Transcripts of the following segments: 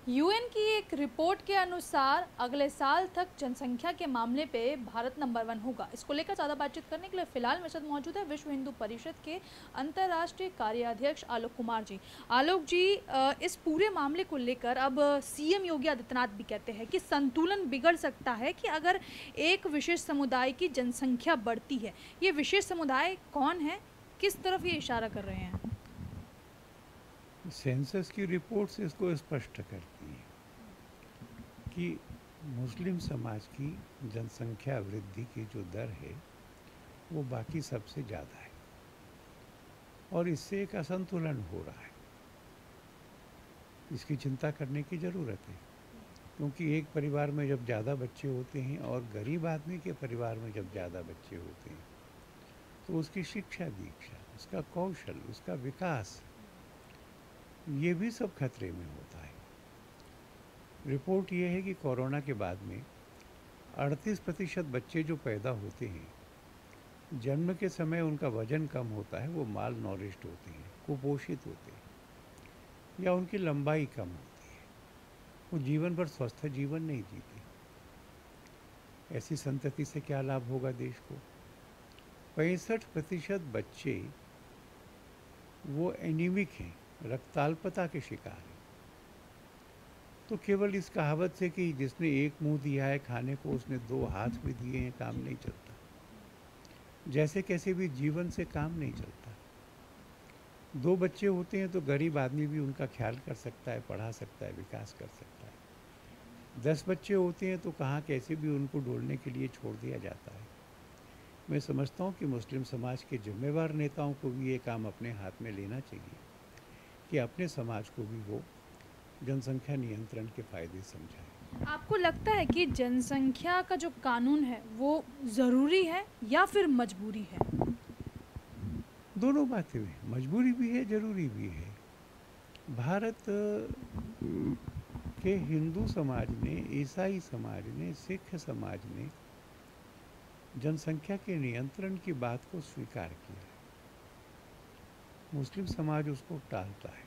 UN की एक report के अनुसार अगले साल तक जनसंख्या के मामले पे भारत नंबर 1 होगा। इसको लेकर ज़्यादा बातचीत करने के लिए फिलहाल मेरे साथ मौजूद है विश्व हिंदू परिषद के अंतर्राष्ट्रीय कार्याध्यक्ष आलोक कुमार जी। आलोक जी, इस पूरे मामले को लेकर अब सीएम योगी आदित्यनाथ भी कहते हैं कि संतुलन बिगड़ सकता है कि अगर एक विशेष समुदाय की जनसंख्या बढ़ती है। ये विशेष समुदाय कौन है, किस तरफ ये इशारा कर रहे हैं? सेंसस की रिपोर्ट्स इसको स्पष्ट करती है कि मुस्लिम समाज की जनसंख्या वृद्धि की जो दर है वो बाकी सबसे ज़्यादा है और इससे एक असंतुलन हो रहा है। इसकी चिंता करने की ज़रूरत है, क्योंकि एक परिवार में जब ज़्यादा बच्चे होते हैं और गरीब आदमी के परिवार में जब ज़्यादा बच्चे होते हैं तो उसकी शिक्षा दीक्षा, उसका कौशल, उसका विकास, ये भी सब खतरे में होता है। रिपोर्ट ये है कि कोरोना के बाद में 38% बच्चे जो पैदा होते हैं, जन्म के समय उनका वजन कम होता है, वो माल नॉरिश्ड होते हैं, कुपोषित होते हैं या उनकी लंबाई कम होती है, वो जीवन भर स्वस्थ जीवन नहीं जीते। ऐसी संतति से क्या लाभ होगा देश को? 65% बच्चे वो एनीमिक हैं, रक्ताल्पता के शिकार हैं। तो केवल इस कहावत से कि जिसने एक मुंह दिया है खाने को उसने दो हाथ भी दिए हैं काम नहीं चलता। जैसे कैसे भी जीवन से काम नहीं चलता। 2 बच्चे होते हैं तो गरीब आदमी भी उनका ख्याल कर सकता है, पढ़ा सकता है, विकास कर सकता है। 10 बच्चे होते हैं तो कहाँ कैसे भी उनको डोलने के लिए छोड़ दिया जाता है। मैं समझता हूँ कि मुस्लिम समाज के जिम्मेवार नेताओं को भी ये काम अपने हाथ में लेना चाहिए कि अपने समाज को भी वो जनसंख्या नियंत्रण के फायदे समझाएं। आपको लगता है कि जनसंख्या का जो कानून है वो ज़रूरी है या फिर मजबूरी है? दोनों बातें हैं, मजबूरी भी है, ज़रूरी भी है। भारत के हिंदू समाज ने, ईसाई समाज ने, सिख समाज ने जनसंख्या के नियंत्रण की बात को स्वीकार किया है। मुस्लिम समाज उसको टालता है।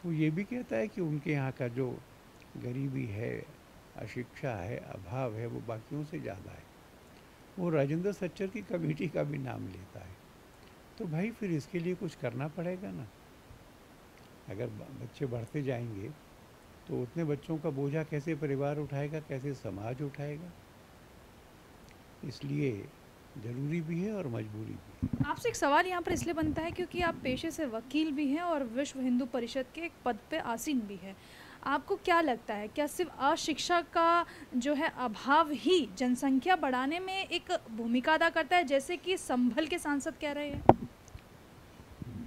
वो ये भी कहता है कि उनके यहाँ का जो गरीबी है, अशिक्षा है, अभाव है, वो बाकियों से ज़्यादा है। वो राजेंद्र सच्चर की कमेटी का भी नाम लेता है। तो भाई फिर इसके लिए कुछ करना पड़ेगा ना। अगर बच्चे बढ़ते जाएंगे तो उतने बच्चों का बोझा कैसे परिवार उठाएगा, कैसे समाज उठाएगा। इसलिए ज़रूरी भी है और मजबूरी भी है। आपसे एक सवाल यहाँ पर इसलिए बनता है क्योंकि आप पेशे से वकील भी हैं और विश्व हिंदू परिषद के एक पद पे आसीन भी है। आपको क्या लगता है, क्या सिर्फ अशिक्षा का जो है अभाव ही जनसंख्या बढ़ाने में एक भूमिका अदा करता है, जैसे कि संभल के सांसद कह रहे हैं?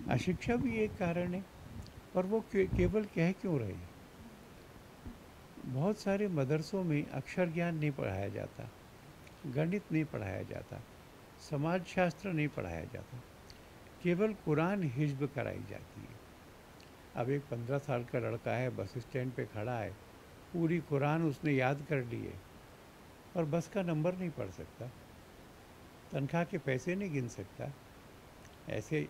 अशिक्षा भी एक कारण है, पर वो केवल कह क्यों रहे हैं? बहुत सारे मदरसों में अक्षर ज्ञान नहीं पढ़ाया जाता, गणित नहीं पढ़ाया जाता, समाज शास्त्र नहीं पढ़ाया जाता, केवल कुरान हिज्ब कराई जाती है। अब एक 15 साल का लड़का है, बस स्टैंड पे खड़ा है, पूरी कुरान उसने याद कर ली है और बस का नंबर नहीं पढ़ सकता, तनख्वाह के पैसे नहीं गिन सकता। ऐसे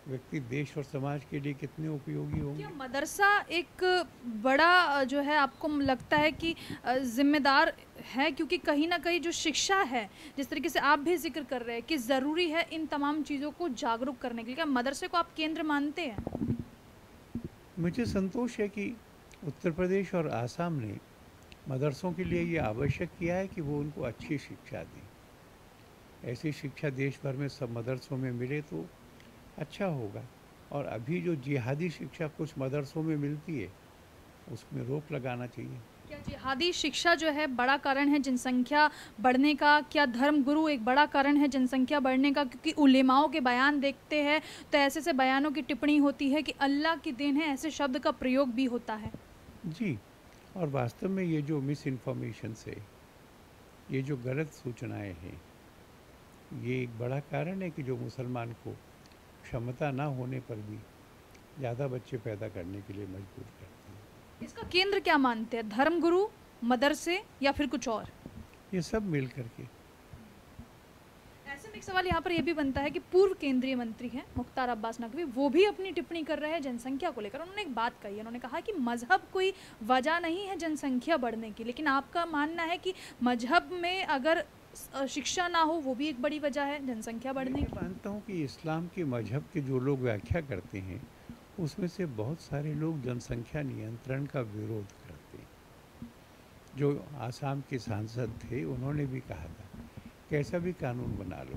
व्यक्ति देश और समाज के लिए कितने उपयोगी होंगे? क्या मदरसा एक बड़ा जो है आपको लगता है कि जिम्मेदार है, क्योंकि कहीं ना कहीं जो शिक्षा है, जिस तरीके से आप भी जिक्र कर रहे हैं कि ज़रूरी है इन तमाम चीज़ों को जागरूक करने के लिए, क्या मदरसे को आप केंद्र मानते हैं? मुझे संतोष है कि उत्तर प्रदेश और आसाम ने मदरसों के लिए ये आवश्यक किया है कि वो उनको अच्छी शिक्षा दें। ऐसी शिक्षा देश भर में सब मदरसों में मिले तो अच्छा होगा। और अभी जो जिहादी शिक्षा कुछ मदरसों में मिलती है, उसमें रोक लगाना चाहिए। क्या जिहादी शिक्षा जो है बड़ा कारण है जनसंख्या बढ़ने का? क्या धर्मगुरु एक बड़ा कारण है जनसंख्या बढ़ने का? क्योंकि उलेमाओं के बयान देखते हैं तो ऐसे से बयानों की टिप्पणी होती है कि अल्लाह की देन है, ऐसे शब्द का प्रयोग भी होता है। जी, और वास्तव में ये जो मिस इन्फॉर्मेशन से, ये जो गलत सूचनाएं हैं, ये एक बड़ा कारण है कि जो मुसलमान को क्षमता ना होने पर भी ज़्यादा बच्चे पैदा करने के लिए मजबूर करती है। इसका केंद्र क्या मानते हैं, धर्मगुरु, मदरसे या फिर कुछ और? ये सब मिल करके। ऐसे में एक सवाल यहाँ पर यह भी बनता है कि पूर्व केंद्रीय मंत्री हैं मुख्तार अब्बास नकवी, वो भी अपनी टिप्पणी कर रहे हैं जनसंख्या को लेकर। उन्होंने एक बात कही है, उन्होंने कहा कि मजहब कोई वजह नहीं है जनसंख्या बढ़ने की, लेकिन आपका मानना है कि मजहब में अगर शिक्षा ना हो वो भी एक बड़ी वजह है जनसंख्या बढ़ने की। मैं मानता हूँ कि इस्लाम के मजहब के जो लोग व्याख्या करते हैं उसमें से बहुत सारे लोग जनसंख्या नियंत्रण का विरोध करते हैं। जो आसाम के सांसद थे उन्होंने भी कहा था कैसा भी कानून बना लो,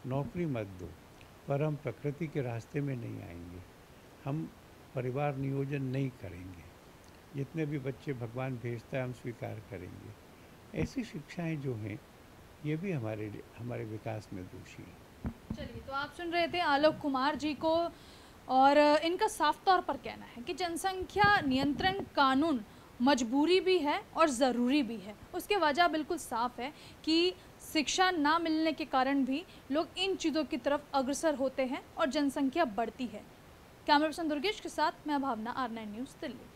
नौकरी मत दो, पर हम प्रकृति के रास्ते में नहीं आएंगे, हम परिवार नियोजन नहीं करेंगे, जितने भी बच्चे भगवान भेजता है हम स्वीकार करेंगे। ऐसी शिक्षाएं जो हैं ये भी हमारे विकास में दोषी है। चलिए, तो आप सुन रहे थे आलोक कुमार जी को, और इनका साफ तौर पर कहना है कि जनसंख्या नियंत्रण कानून मजबूरी भी है और ज़रूरी भी है। उसके वजह बिल्कुल साफ है कि शिक्षा ना मिलने के कारण भी लोग इन चीज़ों की तरफ अग्रसर होते हैं और जनसंख्या बढ़ती है। कैमरा पर्सन दुर्गेश के साथ मैं भावना, R9 न्यूज़, दिल्ली।